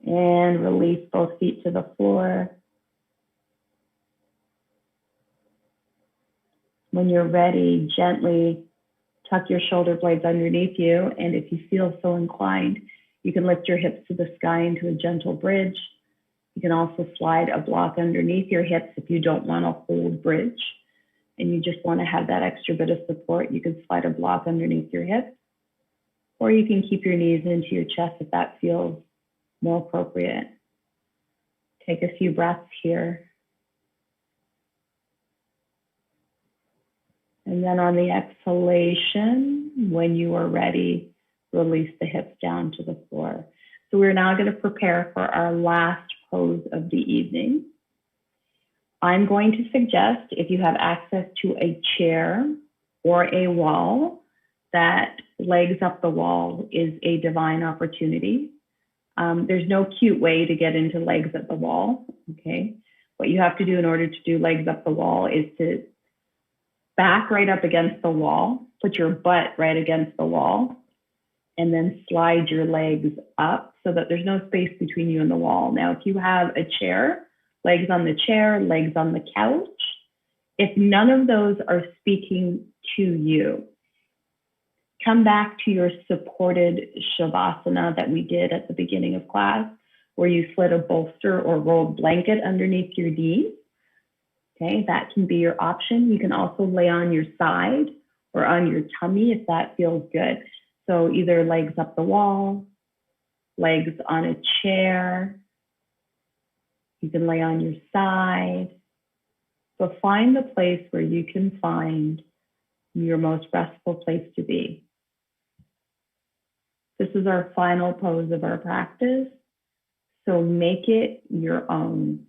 And release both feet to the floor. When you're ready, gently tuck your shoulder blades underneath you, and if you feel so inclined, you can lift your hips to the sky into a gentle bridge. You can also slide a block underneath your hips if you don't want a hold bridge and you just want to have that extra bit of support. You can slide a block underneath your hips, or you can keep your knees into your chest if that feels more appropriate. Take a few breaths here. And then on the exhalation, when you are ready, release the hips down to the floor. So we're now going to prepare for our last pose of the evening. I'm going to suggest, if you have access to a chair or a wall, that legs up the wall is a divine opportunity. There's no cute way to get into legs up the wall, okay? What you have to do in order to do legs up the wall is to back right up against the wall, put your butt right against the wall, and then slide your legs up so that there's no space between you and the wall. Now, if you have a chair, legs on the chair, legs on the couch, if none of those are speaking to you, come back to your supported shavasana that we did at the beginning of class, where you slid a bolster or rolled blanket underneath your knees. Okay, that can be your option. You can also lay on your side or on your tummy if that feels good. So either legs up the wall, legs on a chair. You can lay on your side. So find the place where you can find your most restful place to be. This is our final pose of our practice, so make it your own.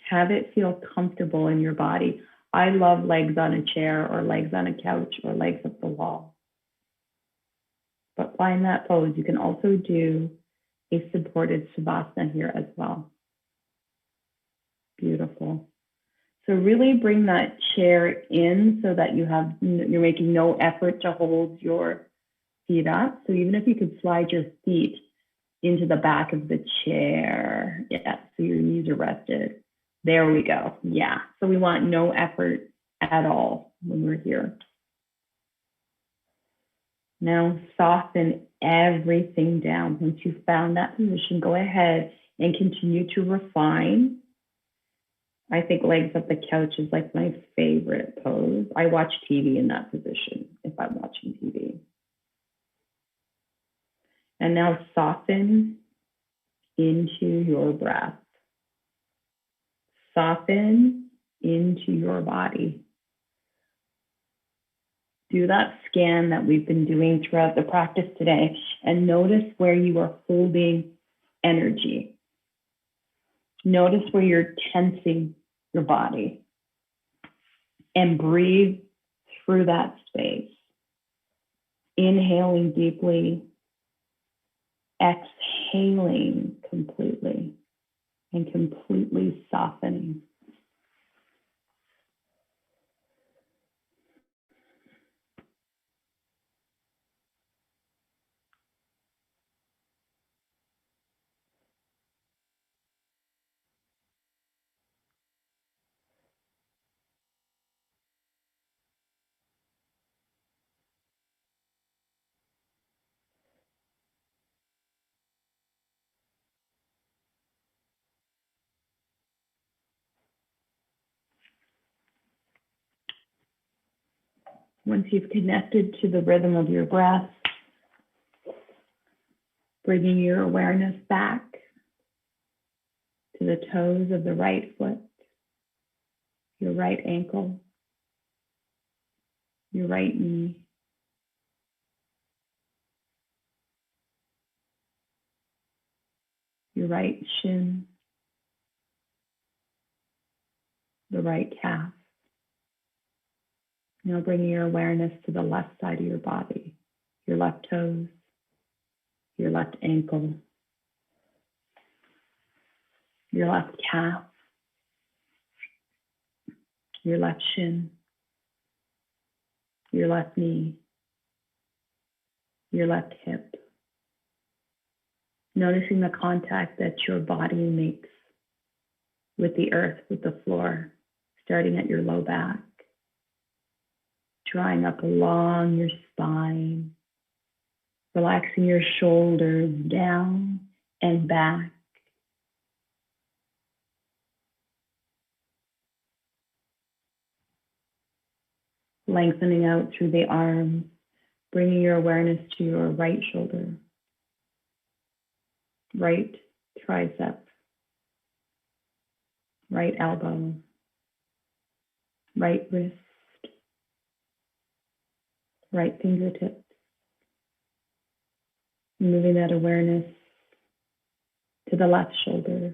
Have it feel comfortable in your body. I love legs on a chair or legs on a couch or legs up the wall. But find that pose. You can also do a supported Savasana here as well. Beautiful. So really bring that chair in so that you're making no effort to hold your feet up. So even if you could slide your feet into the back of the chair. Yeah, so your knees are rested. There we go. Yeah, so we want no effort at all when we're here. Now soften everything down. Once you've found that position, go ahead and continue to refine. I think legs up the couch is like my favorite pose. I watch TV in that position if I'm watching TV. And now soften into your breath. Soften into your body. Do that scan that we've been doing throughout the practice today and notice where you are holding energy. Notice where you're tensing your body and breathe through that space. Inhaling deeply, exhaling completely, and completely softening. Once you've connected to the rhythm of your breath, bringing your awareness back to the toes of the right foot, your right ankle, your right knee, your right shin, the right calf. Now bringing your awareness to the left side of your body, your left toes, your left ankle, your left calf, your left shin, your left knee, your left hip. Noticing the contact that your body makes with the earth, with the floor, starting at your low back, drawing up along your spine, relaxing your shoulders down and back. Lengthening out through the arms, bringing your awareness to your right shoulder, right tricep, right elbow, right wrist, right fingertip. Moving that awareness to the left shoulder,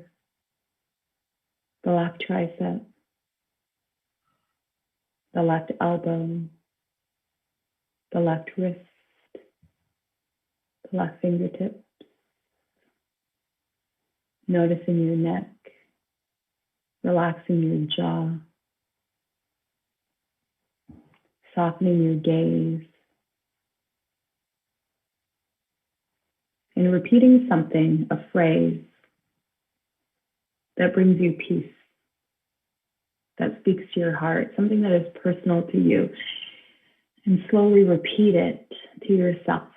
the left tricep, the left elbow, the left wrist, the left fingertip. Noticing your neck, relaxing your jaw, softening your gaze, and repeating something, a phrase that brings you peace, that speaks to your heart, something that is personal to you, and slowly repeat it to yourself,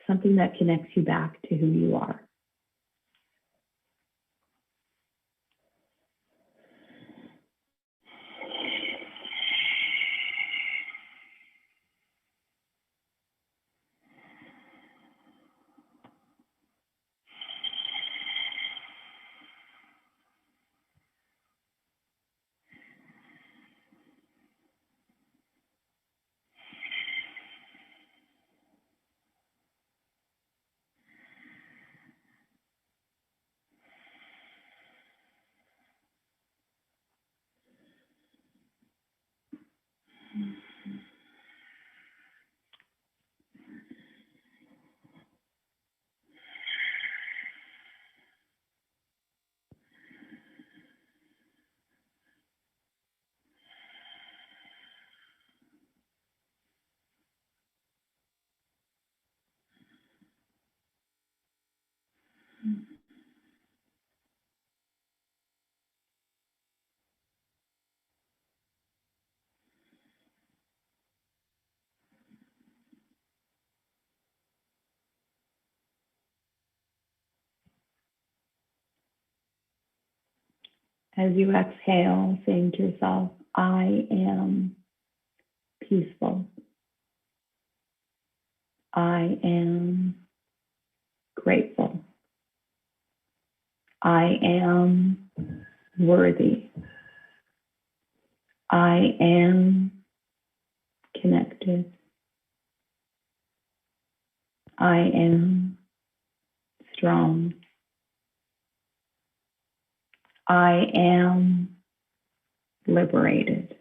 something that connects you back to who you are. As you exhale, saying to yourself, I am peaceful. I am grateful. I am worthy. I am connected. I am strong. I am liberated.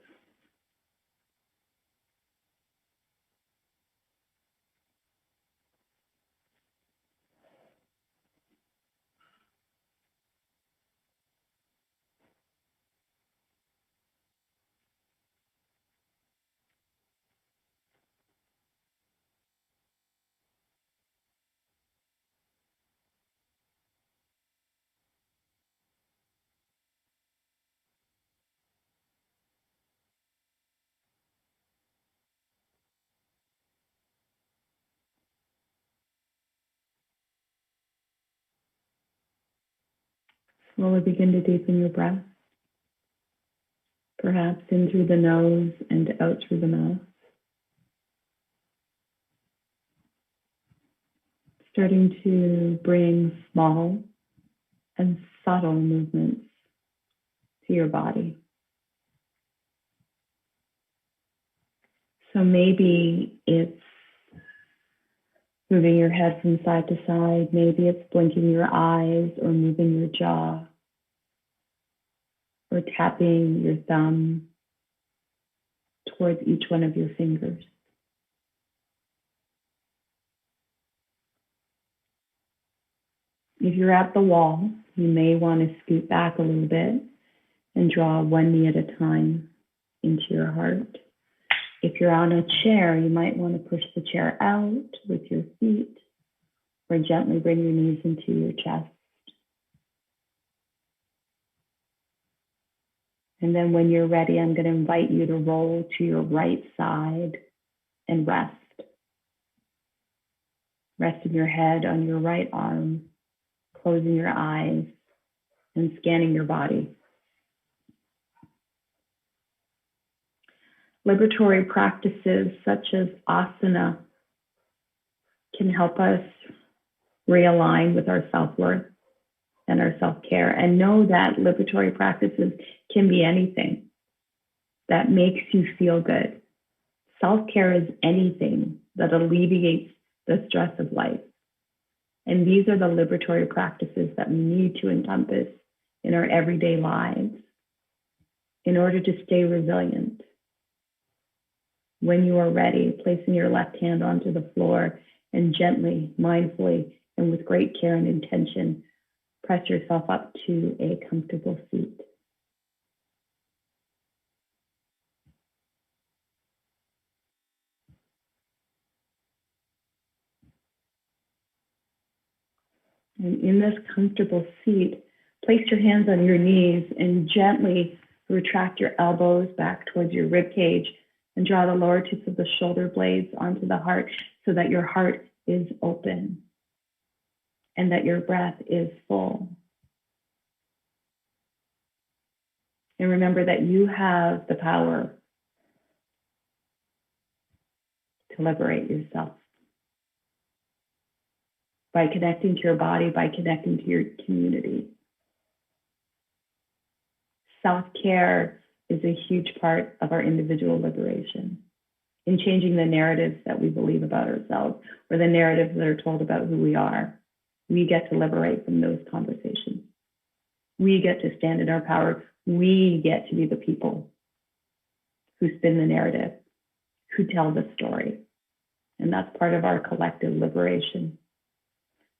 Slowly begin to deepen your breath, perhaps in through the nose and out through the mouth. Starting to bring small and subtle movements to your body. So maybe it's moving your head from side to side. Maybe it's blinking your eyes or moving your jaw or tapping your thumb towards each one of your fingers. If you're at the wall, you may want to scoot back a little bit and draw one knee at a time into your heart. If you're on a chair, you might want to push the chair out with your feet or gently bring your knees into your chest. And then when you're ready, I'm going to invite you to roll to your right side and rest. Resting your head on your right arm, closing your eyes, and scanning your body. Liberatory practices such as asana can help us realign with our self-worth and our self-care, and know that liberatory practices can be anything that makes you feel good. Self-care is anything that alleviates the stress of life. And these are the liberatory practices that we need to encompass in our everyday lives in order to stay resilient. When you are ready, placing your left hand onto the floor and gently, mindfully, and with great care and intention, press yourself up to a comfortable seat. And in this comfortable seat, place your hands on your knees and gently retract your elbows back towards your rib cage and draw the lower tips of the shoulder blades onto the heart so that your heart is open and that your breath is full. And remember that you have the power to liberate yourself by connecting to your body, by connecting to your community. Self-care is a huge part of our individual liberation in changing the narratives that we believe about ourselves or the narratives that are told about who we are. We get to liberate from those conversations. We get to stand in our power. We get to be the people who spin the narrative, who tell the story. And that's part of our collective liberation.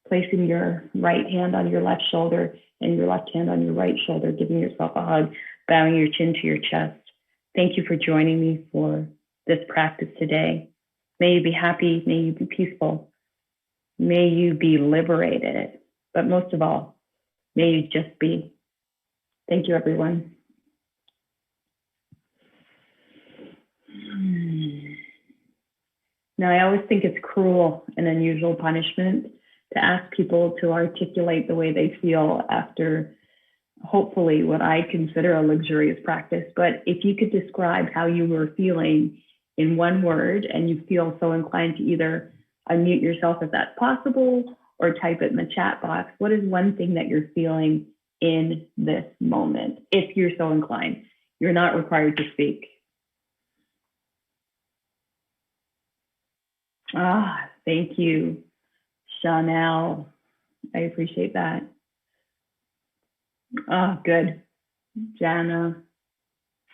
Placing your right hand on your left shoulder and your left hand on your right shoulder, giving yourself a hug, bowing your chin to your chest. Thank you for joining me for this practice today. May you be happy, may you be peaceful, may you be liberated, but most of all, may you just be. Thank you, everyone. Now, I always think it's cruel and unusual punishment to ask people to articulate the way they feel after hopefully what I consider a luxurious practice. But if you could describe how you were feeling in one word, and you feel so inclined to either unmute yourself if that's possible or type it in the chat box, what is one thing that you're feeling in this moment, if you're so inclined? You're not required to speak. Thank you, Chanel. I appreciate that. Good. Jana,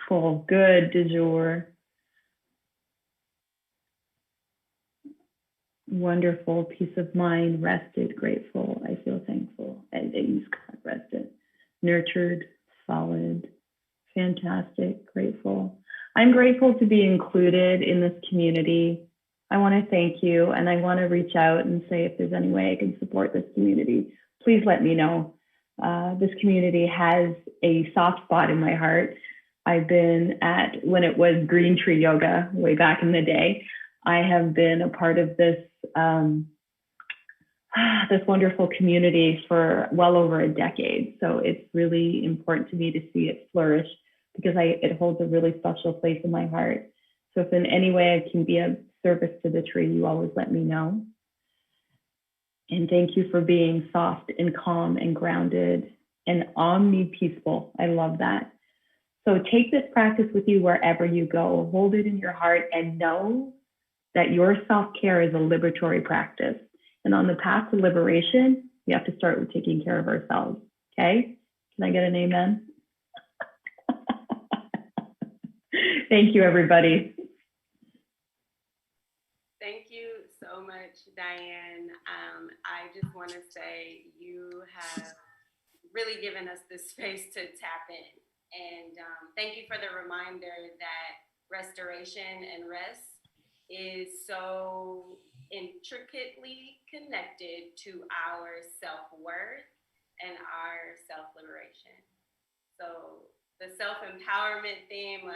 full, good, du jour. Wonderful, peace of mind, rested, grateful. I feel thankful at ease, rested, nurtured, solid, fantastic, grateful. I'm grateful to be included in this community. I want to thank you, and I want to reach out and say if there's any way I can support this community, please let me know. This community has a soft spot in my heart. I've been at, when it was Green Tree Yoga way back in the day, I have been a part of this this wonderful community for well over a decade. So it's really important to me to see it flourish because it holds a really special place in my heart. So if in any way I can be of service to the tree, you always let me know. And thank you for being soft and calm and grounded and omni-peaceful. I love that. So take this practice with you wherever you go. Hold it in your heart and know that your self-care is a liberatory practice. And on the path to liberation, we have to start with taking care of ourselves. Okay? Can I get an amen? Thank you, everybody. Thank you so much, Dianne. I just want to say you have really given us this space to tap in. And thank you for the reminder that restoration and rest is so intricately connected to our self-worth and our self-liberation. So the self-empowerment theme,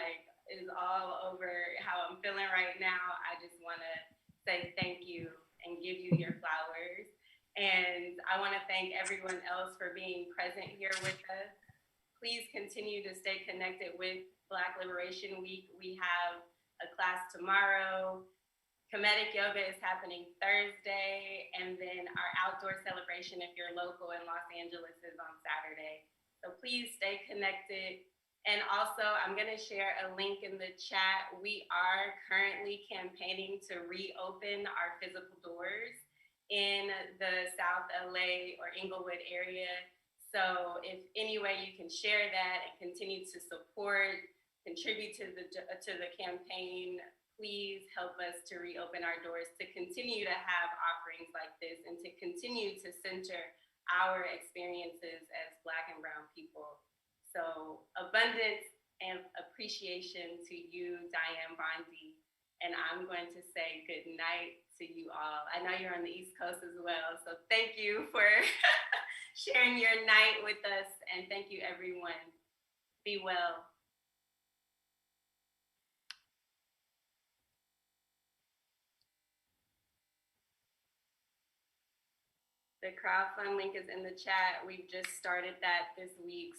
is all over how I'm feeling right now. I just want to say thank you and give you your flowers. And I want to thank everyone else for being present here with us. Please continue to stay connected with Black Liberation Week. We have a class tomorrow. Comedic yoga is happening Thursday. And then our outdoor celebration, if you're local in Los Angeles, is on Saturday. So please stay connected. And also, I'm going to share a link in the chat. We are currently campaigning to reopen our physical doors in the South LA or Inglewood area. So if any way you can share that and continue to support, contribute to the campaign, please help us to reopen our doors, to continue to have offerings like this, and to continue to center our experiences as Black and Brown people. So abundance and appreciation to you, Dianne Bondy. And I'm going to say good night to you all. I know you're on the East Coast as well. So thank you for sharing your night with us. And thank you, everyone. Be well. The crowdfund link is in the chat. We've just started that this week.